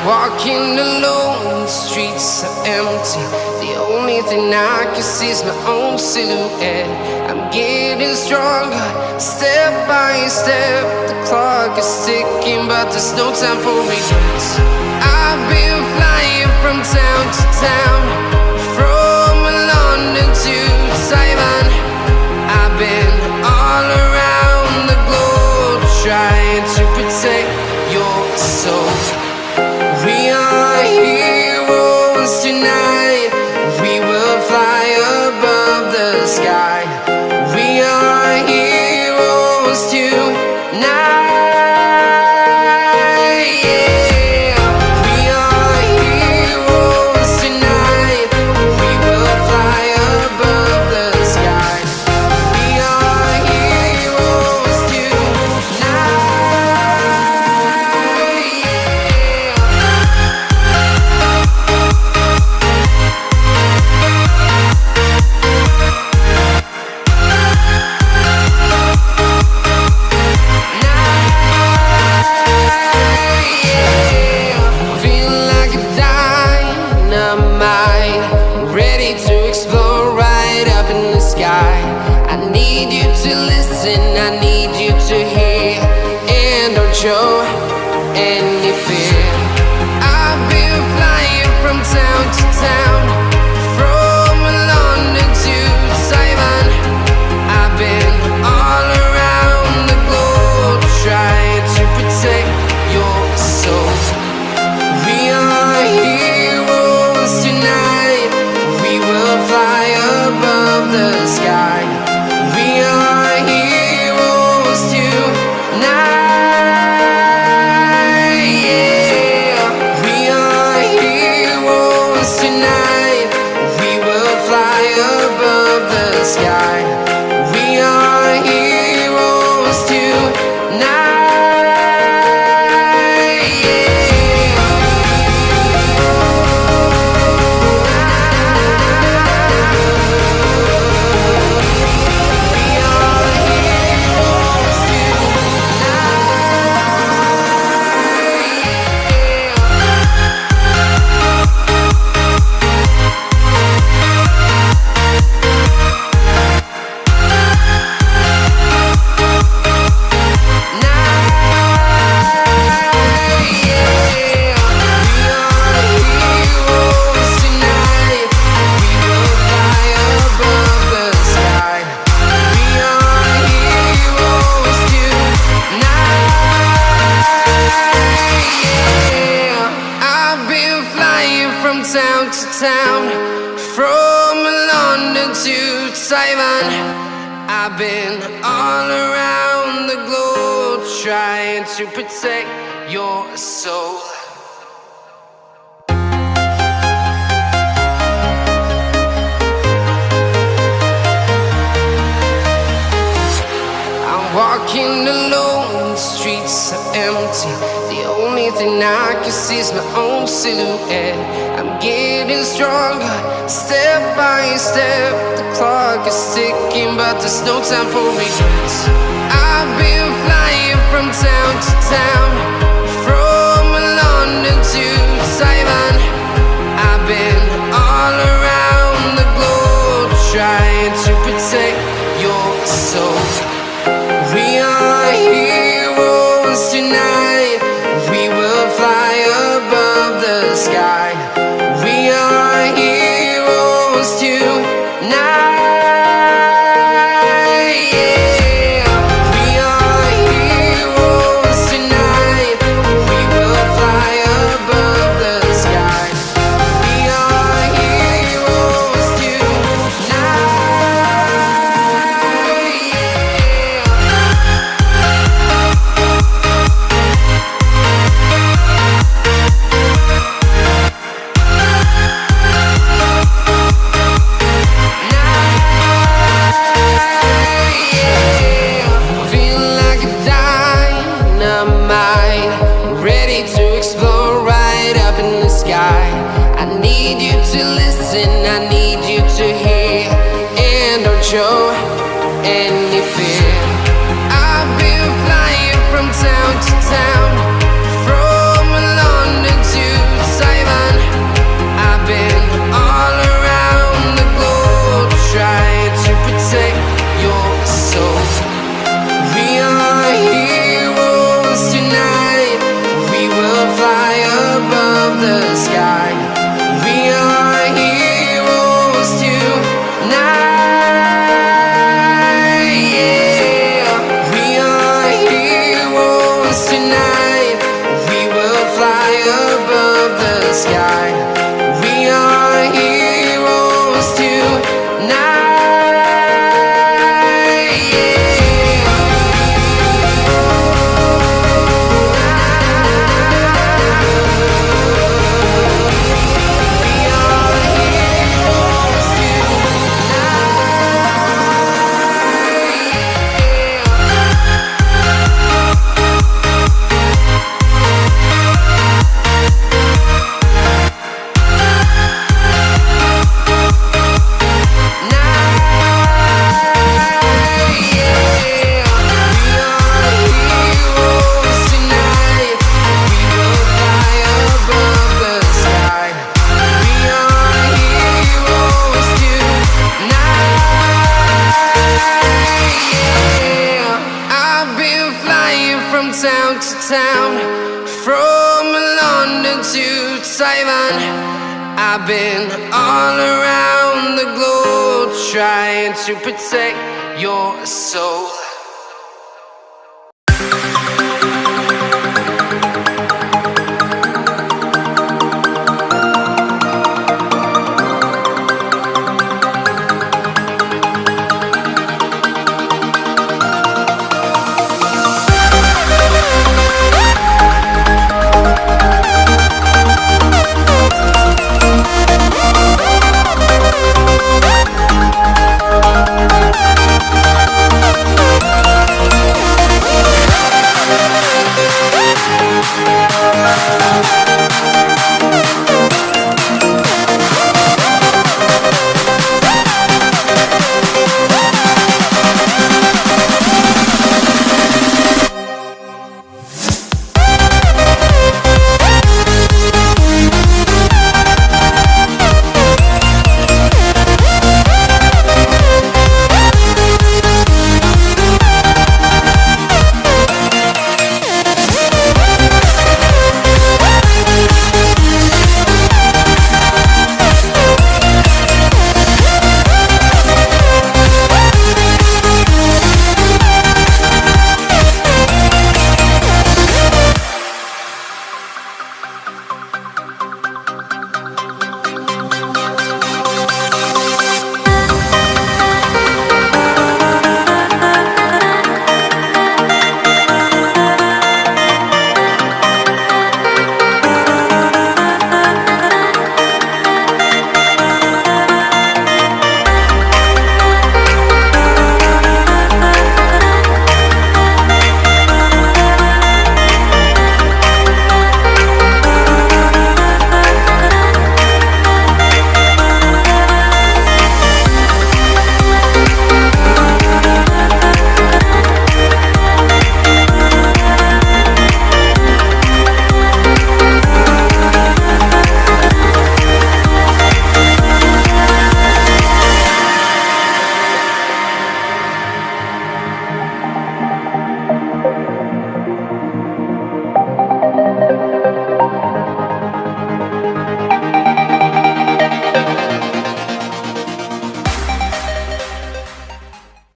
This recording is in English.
Walking alone, the streets are empty. The only thing I can see is my own silhouette. I'm getting stronger, step by step. The clock is ticking, but there's no time for regrets. I've been flying from town to town, from London to Taiwan. I've been all around the globe, trying to protect your soul. We are heroes tonight. We will fly above the sky. We are heroes tonight. Yeah. We are heroes tonight. We will fly above the sky. We are heroes tonight. I need you to listen, I need you to hear, and don't show any fear. I've been flying from town to town, from London to Taiwan. I've been all around the globe, trying to protect your soul. We are heroes tonight. We will fly above the sky. We are heroes tonight. Yeah. We are heroes tonight. We will fly above the sky. We are heroes tonight. Town to town, from London to Taiwan. I've been all around the globe, trying to protect your soul. I'm walking alone, the streets are empty. The only thing I can see is my own silhouette. I'm getting stronger, step by step. The clock is ticking, but there's no time for regrets. I've been flying from town to town, from London to Taiwan. I've been all around the globe, trying to protect your soul. We are heroes tonight. We will fly above the sky. We are heroes tonight. Yeah. We are heroes tonight. We will fly above the sky. We are heroes tonight. I need you to listen, I need you to hear, and don't show any fear. I've been flying from town to town, from London to to Taiwan. I've been all around the globe trying to protect your soul.